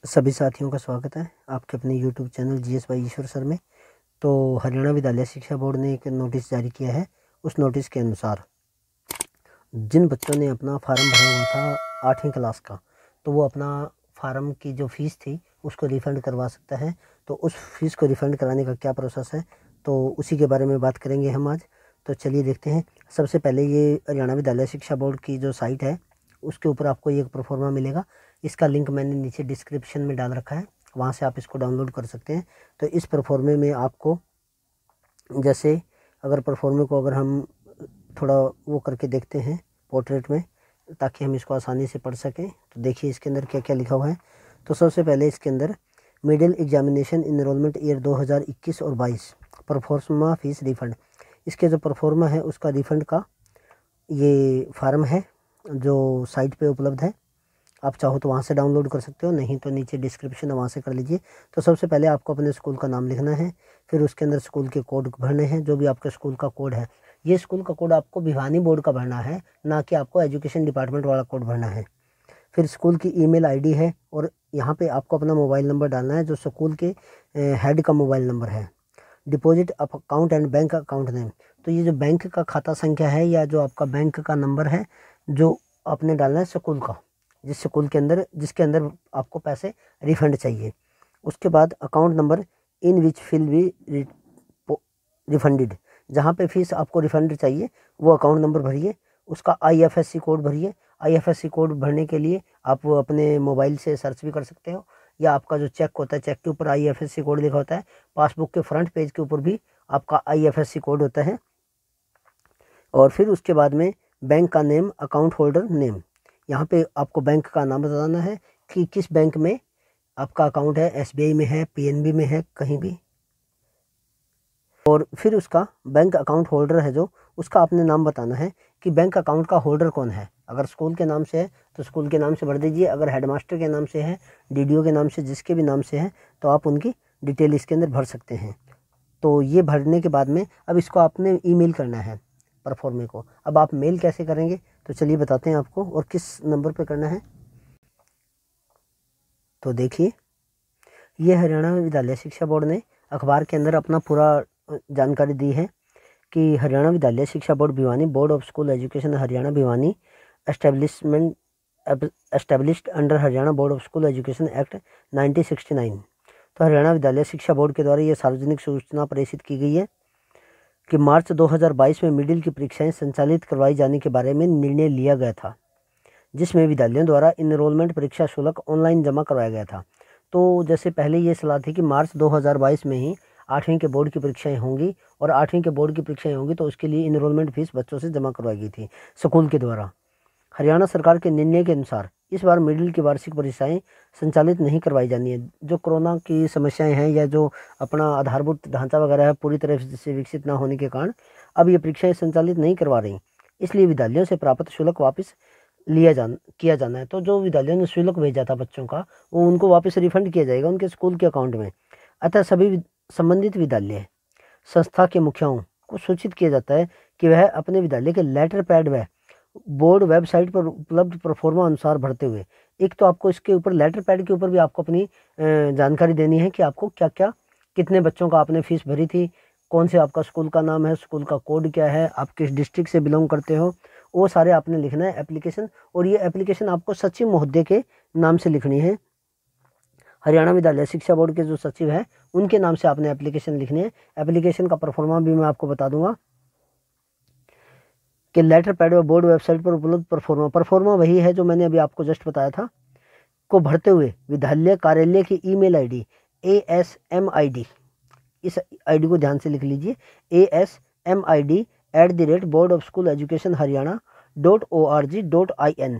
सभी साथियों का स्वागत है आपके अपने YouTube channel GS by Ishwar sir में। तो हरियाणा विद्यालय शिक्षा बोर्ड ने एक नोटिस जारी किया है। उस नोटिस के अनुसार जिन बच्चों ने अपना फार्म भरा हुआ था 8वीं क्लास का, तो वो अपना फार्म की जो फ़ीस थी उसको रिफ़ंड करवा सकता है। तो उस फीस को रिफ़ंड कराने का क्या प्रोसेस है, तो उसी के बारे में बात करेंगे हम आज। तो चलिए देखते हैं। सबसे पहले ये हरियाणा विद्यालय शिक्षा बोर्ड की जो साइट है उसके ऊपर आपको ये एक प्रोफार्मा मिलेगा। इसका लिंक मैंने नीचे डिस्क्रिप्शन में डाल रखा है, वहाँ से आप इसको डाउनलोड कर सकते हैं। तो इस प्रोफार्मे में आपको, जैसे अगर प्रोफार्मे को अगर हम थोड़ा वो करके देखते हैं पोर्ट्रेट में, ताकि हम इसको आसानी से पढ़ सकें, तो देखिए इसके अंदर क्या क्या लिखा हुआ है। तो सबसे पहले इसके अंदर मिडिल एग्जामिनेशन इनरोलमेंट ईयर 2021 और 22 प्रोफार्मा फीस रिफ़ंड, इसके जो प्रोफार्मा है उसका रिफ़ंड का ये फार्म है जो साइट पे उपलब्ध है। आप चाहो तो वहाँ से डाउनलोड कर सकते हो, नहीं तो नीचे डिस्क्रिप्शन है वहाँ से कर लीजिए। तो सबसे पहले आपको अपने स्कूल का नाम लिखना है, फिर उसके अंदर स्कूल के कोड भरने हैं, जो भी आपके स्कूल का कोड है। ये स्कूल का कोड आपको भिवानी बोर्ड का भरना है, ना कि आपको एजुकेशन डिपार्टमेंट वाला कोड भरना है। फिर स्कूल की ईमेल आईडी है, और यहाँ पे आपको अपना मोबाइल नंबर डालना है जो स्कूल के हेड का मोबाइल नंबर है। Deposit account and bank account name, तो ये जो बैंक का खाता संख्या है या जो आपका बैंक का नंबर है जो आपने डालना है स्कूल का, जिस स्कूल के अंदर जिसके अंदर आपको पैसे रिफंड चाहिए। उसके बाद account number in which fill be refunded, जहाँ पे फीस आपको रिफंड चाहिए वो अकाउंट नंबर भरिए। उसका IFSC कोड भरिए। IFSC कोड भरने के लिए आप वो अपने मोबाइल से सर्च भी कर सकते हो, या आपका जो चेक होता है चेक के ऊपर IFSC कोड लिखा होता है, पासबुक के फ्रंट पेज के ऊपर भी आपका IFSC कोड होता है। और फिर उसके बाद में बैंक का नेम, अकाउंट होल्डर नेम, यहाँ पे आपको बैंक का नाम बताना है कि किस बैंक में आपका अकाउंट है, SBI में है, PNB में है, कहीं भी। और फिर उसका बैंक अकाउंट होल्डर है जो, उसका आपने नाम बताना है कि बैंक अकाउंट का होल्डर कौन है। अगर स्कूल के नाम से है तो स्कूल के नाम से भर दीजिए, अगर हेडमास्टर के नाम से है, DDO के नाम से, जिसके भी नाम से है, तो आप उनकी डिटेल इसके अंदर भर सकते हैं। तो ये भरने के बाद में अब इसको आपने ईमेल करना है परफॉर्मे को। अब आप मेल कैसे करेंगे, तो चलिए बताते हैं आपको, और किस नंबर पे करना है। तो देखिए, ये हरियाणा विद्यालय शिक्षा बोर्ड ने अखबार के अंदर अपना पूरा जानकारी दी है कि हरियाणा विद्यालय शिक्षा board Bhiwani, board of school education Haryana Bhiwani, established under Haryana board of school education act 1969। तो हरियाणा विद्यालय शिक्षा बोर्ड के द्वारा ये सार्वजनिक सूचना प्रेषित की गई है कि मार्च 2022 में मिडिल की परीक्षाएं संचालित करवाई जाने के बारे में निर्णय लिया गया था, जिसमें विद्यालयों द्वारा इनरोलमेंट परीक्षा शुल्क ऑनलाइन जमा करवाया गया था। तो जैसे पहले ये सलाह थी कि मार्च 2022 में ही 8वीं के बोर्ड की परीक्षाएं होंगी, और 8वीं के बोर्ड की परीक्षाएं होंगी तो उसके लिए इनरोलमेंट फीस बच्चों से जमा करवाई गई थी स्कूल के द्वारा। हरियाणा सरकार के निर्णय के अनुसार इस बार मिडिल की वार्षिक परीक्षाएं संचालित नहीं करवाई जानी है। जो कोरोना की समस्याएं हैं या जो अपना आधारभूत ढांचा वगैरह है पूरी तरह से विकसित ना होने के कारण अब ये परीक्षाएं संचालित नहीं करवा रही, इसलिए विद्यालयों से प्राप्त शुल्क वापस किया जाना है। तो जो विद्यालयों ने शुल्क भेजा था बच्चों का, वो उनको वापस रिफंड किया जाएगा उनके स्कूल के अकाउंट में। अतः सभी संबंधित विद्यालय संस्था के मुखियाओं को सूचित किया जाता है कि वह अपने विद्यालय के लेटर पैड व बोर्ड वेबसाइट पर उपलब्ध प्रोफार्मा अनुसार भरते हुए, एक तो आपको इसके ऊपर लेटर पैड के ऊपर भी आपको अपनी जानकारी देनी है कि आपको क्या क्या, कितने बच्चों का आपने फीस भरी थी, कौन से आपका स्कूल का नाम है, स्कूल का कोड क्या है, आप किस डिस्ट्रिक्ट से बिलोंग करते हो, वो सारे आपने लिखना है एप्लीकेशन। और ये एप्लीकेशन आपको सचिव महोदय के नाम से लिखनी है। हरियाणा विद्यालय शिक्षा बोर्ड के जो सचिव है उनके नाम से आपने एप्लीकेशन लिखनी है। एप्लीकेशन का परफॉर्मा भी मैं आपको बता दूंगा कि लेटर पैड व बोर्ड वेबसाइट पर उपलब्ध परफॉर्मा वही है जो मैंने अभी आपको जस्ट बताया था, को भरते हुए विद्यालय कार्यालय की ईमेल आईडी ASMID, इस आईडी को ध्यान से लिख लीजिए, ASMID@board of school education haryana.org.in,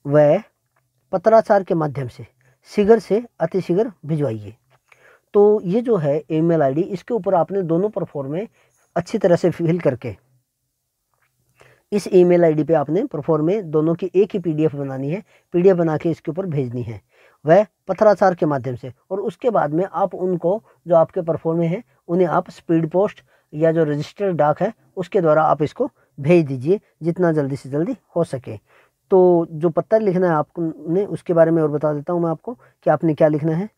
व पत्राचार के माध्यम से शीघ्र से अतिशीघ्र भिजवाइए। तो ये जो है ईमेल आईडी, इसके ऊपर आपने दोनों परफॉर्मे अच्छी तरह से फिल करके इस ईमेल आईडी पे आपने परफॉर्मे दोनों की एक ही PDF बनानी है, PDF बना के इसके ऊपर भेजनी है, वह पत्राचार के माध्यम से। और उसके बाद में आप उनको, जो आपके परफॉर्मे हैं, उन्हें आप स्पीड पोस्ट या जो रजिस्टर्ड डाक है उसके द्वारा आप इसको भेज दीजिए, जितना जल्दी से जल्दी हो सके। तो जो पत्र लिखना है आपने उसके बारे में और बता देता हूँ मैं आपको कि आपने क्या लिखना है।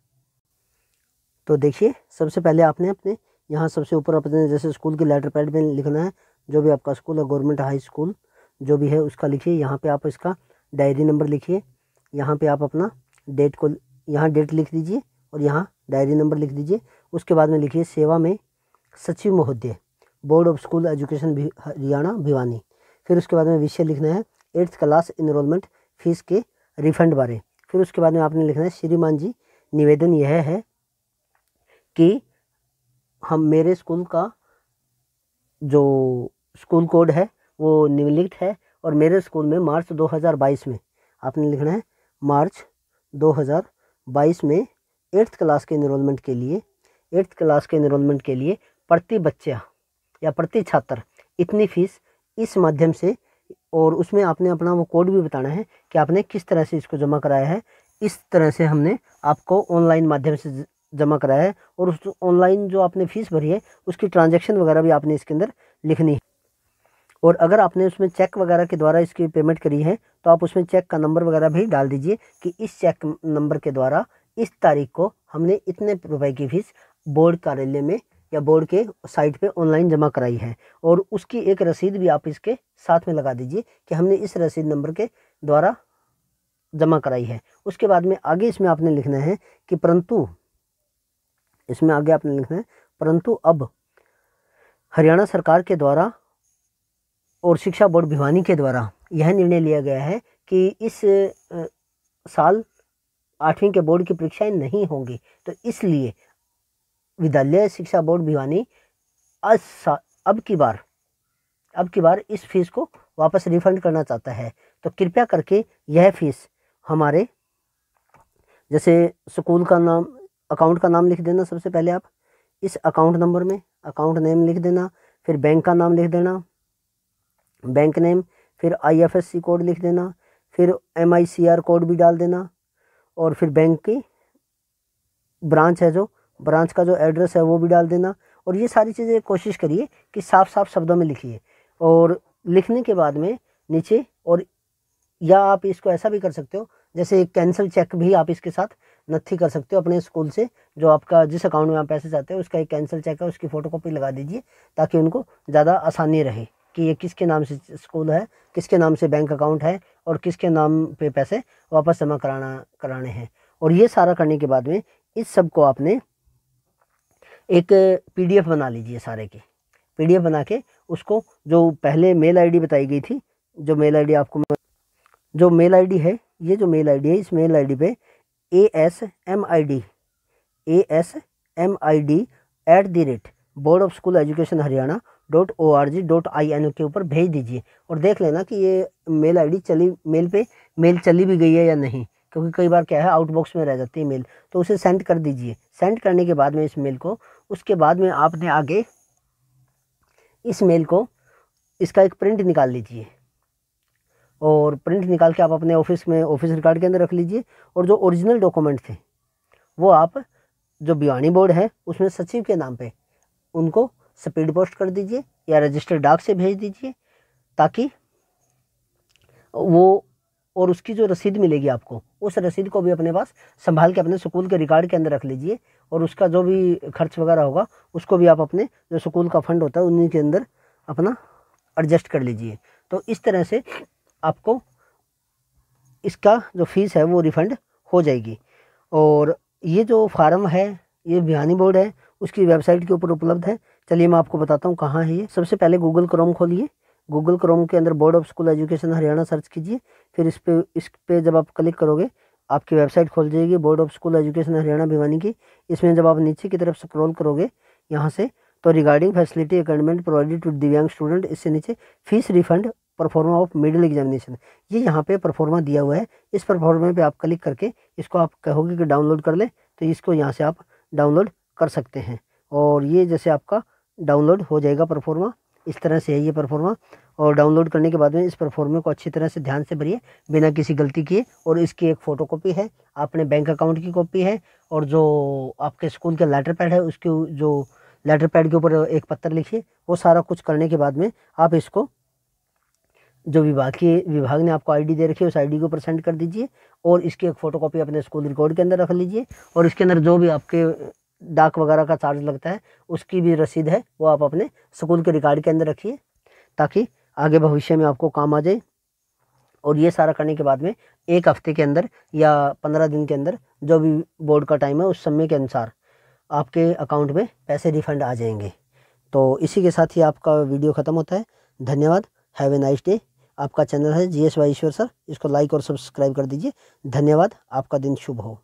तो देखिए, सबसे पहले आपने अपने यहाँ सबसे ऊपर अपने जैसे स्कूल के लेटर पैड में लिखना है, जो भी आपका स्कूल है, गवर्नमेंट हाई स्कूल जो भी है उसका लिखिए। यहाँ पे आप इसका डायरी नंबर लिखिए। यहाँ पे आप अपना डेट को यहाँ डेट लिख दीजिए और यहाँ डायरी नंबर लिख दीजिए। उसके बाद में लिखिए सेवा में सचिव महोदय, board of school education Haryana Bhiwani. फिर उसके बाद में विषय लिखना है 8th क्लास इनरोलमेंट फीस के रिफंड बारे। फिर उसके बाद में आपने लिखना है श्रीमान जी, निवेदन यह है कि हम मेरे स्कूल का जो स्कूल कोड है वो निम्नलिखित है और मेरे स्कूल में मार्च 2022 में आपने लिखना है मार्च 2022 में 8th क्लास के इनरोलमेंट के लिए प्रति बच्चा या प्रति छात्र इतनी फीस इस माध्यम से, और उसमें आपने अपना वो कोड भी बताना है कि आपने किस तरह से इसको जमा कराया है। इस तरह से हमने आपको ऑनलाइन माध्यम से जमा कराया है और उस ऑनलाइन जो आपने फीस भरी है उसकी ट्रांजैक्शन वगैरह भी आपने इसके अंदर लिखनी है। और अगर आपने उसमें चेक वगैरह के द्वारा इसकी पेमेंट करी है तो आप उसमें चेक का नंबर वगैरह भी डाल दीजिए कि इस चेक नंबर के द्वारा इस तारीख को हमने इतने रुपए की फीस बोर्ड कार्यालय में या बोर्ड के साइट पे ऑनलाइन जमा कराई है, और उसकी एक रसीद भी आप इसके साथ में लगा दीजिए कि हमने इस रसीद नंबर के द्वारा जमा कराई है। उसके बाद में आगे इसमें आपने लिखना है कि परंतु अब हरियाणा सरकार के द्वारा और शिक्षा बोर्ड भिवानी के द्वारा यह निर्णय लिया गया है कि इस साल 8वीं के बोर्ड की परीक्षाएं नहीं होंगी, तो इसलिए विद्यालय शिक्षा बोर्ड भिवानी अब की बार इस फीस को वापस रिफंड करना चाहता है। तो कृपया करके यह फीस हमारे जैसे स्कूल का नाम, अकाउंट का नाम लिख देना। सबसे पहले आप इस अकाउंट नंबर में अकाउंट नेम लिख देना, फिर बैंक का नाम लिख देना, बैंक नेम, फिर IFSC कोड लिख देना, फिर MICR कोड भी डाल देना, और फिर बैंक की ब्रांच है, जो ब्रांच का जो एड्रेस है वो भी डाल देना। और ये सारी चीज़ें कोशिश करिए कि साफ साफ शब्दों में लिखिए। और लिखने के बाद में नीचे, और या आप इसको ऐसा भी कर सकते हो जैसे कैंसिल चेक भी आप इसके साथ नत्थी कर सकते हो अपने स्कूल से, जो आपका जिस अकाउंट में आप पैसे चाहते हो उसका एक कैंसिल चेक है, उसकी फ़ोटोकॉपी लगा दीजिए ताकि उनको ज़्यादा आसानी रहे कि ये किसके नाम से स्कूल है, किसके नाम से बैंक अकाउंट है और किसके नाम पे पैसे वापस जमा कराने हैं। और ये सारा करने के बाद में इस सब को आपने एक PDF बना लीजिए, सारे की PDF बना के उसको, जो पहले मेल ID बताई गई थी, जो मेल ID आपको, जो मेल ID है, ये जो मेल ID है, इस मेल ID पे ASMID@boardofschooleducationharyana.org.in के ऊपर भेज दीजिए और देख लेना कि ये मेल ID मेल चली भी गई है या नहीं, क्योंकि कई बार क्या है आउटबॉक्स में रह जाती है मेल, तो उसे सेंड कर दीजिए। सेंड करने के बाद में इस मेल को, उसके बाद में आपने आगे इस मेल को, इसका एक प्रिंट निकाल लीजिए और प्रिंट निकाल के आप अपने ऑफिस रिकॉर्ड के अंदर रख लीजिए। और जो ओरिजिनल डॉक्यूमेंट थे वो आप जो भिवानी बोर्ड है उसमें सचिव के नाम पे उनको स्पीड पोस्ट कर दीजिए या रजिस्टर्ड डाक से भेज दीजिए, ताकि वो, और उसकी जो रसीद मिलेगी आपको, उस रसीद को भी अपने पास संभाल के अपने स्कूल के रिकॉर्ड के अंदर रख लीजिए। और उसका जो भी खर्च वगैरह होगा उसको भी आप अपने जो स्कूल का फंड होता है उन्हीं के अंदर अपना एडजस्ट कर लीजिए। तो इस तरह से आपको इसका जो फीस है वो रिफ़ंड हो जाएगी। और ये जो फार्म है ये भिवानी बोर्ड है उसकी वेबसाइट के ऊपर उपलब्ध है। चलिए मैं आपको बताता हूँ कहाँ है ये। सबसे पहले गूगल क्रोम खोलिए, गूगल क्रोम के अंदर board of school education Haryana search कीजिए। फिर इस पे जब आप क्लिक करोगे आपकी वेबसाइट खोल जाएगी board of school education Haryana Bhiwani की। इसमें जब आप नीचे की तरफ स्क्रॉल करोगे यहाँ से, तो रिगार्डिंग फैसिलिटी अकेडमेंट प्रोवाइडेड टू दिव्यांग स्टूडेंट, इससे नीचे fees refund pro forma of middle examination, ये यहाँ पे परफॉर्मा दिया हुआ है। इस परफॉर्मा पे आप क्लिक करके इसको आप कहोगे कि डाउनलोड कर ले, तो इसको यहाँ से आप डाउनलोड कर सकते हैं। और ये जैसे आपका डाउनलोड हो जाएगा परफॉर्मा, इस तरह से है ये परफॉर्मा। और डाउनलोड करने के बाद में इस परफॉर्मे को अच्छी तरह से ध्यान से भरिए बिना किसी गलती किए। और इसकी एक फ़ोटोकॉपी है, अपने बैंक अकाउंट की कॉपी है, और जो आपके स्कूल का लेटर पैड है उसके जो लेटर पैड के ऊपर एक पत्र लिखिए। वो सारा कुछ करने के बाद में आप इसको जो विभाग ने आपको आईडी दे रखी है उस आईडी के ऊपर सेंड कर दीजिए और इसकी एक फ़ोटोकॉपी अपने स्कूल रिकॉर्ड के अंदर रख लीजिए और इसके अंदर जो भी आपके डाक वगैरह का चार्ज लगता है उसकी भी रसीद है वो आप अपने स्कूल के रिकॉर्ड के अंदर रखिए ताकि आगे भविष्य में आपको काम आ जाए। और ये सारा करने के बाद में 1 हफ्ते के अंदर या 15 दिन के अंदर जो भी बोर्ड का टाइम है उस समय के अनुसार आपके अकाउंट में पैसे रिफंड आ जाएंगे। तो इसी के साथ ही आपका वीडियो ख़त्म होता है। धन्यवाद। Have a nice day. आपका चैनल है GS वाई ईश्वर सर, इसको लाइक और सब्सक्राइब कर दीजिए। धन्यवाद। आपका दिन शुभ हो।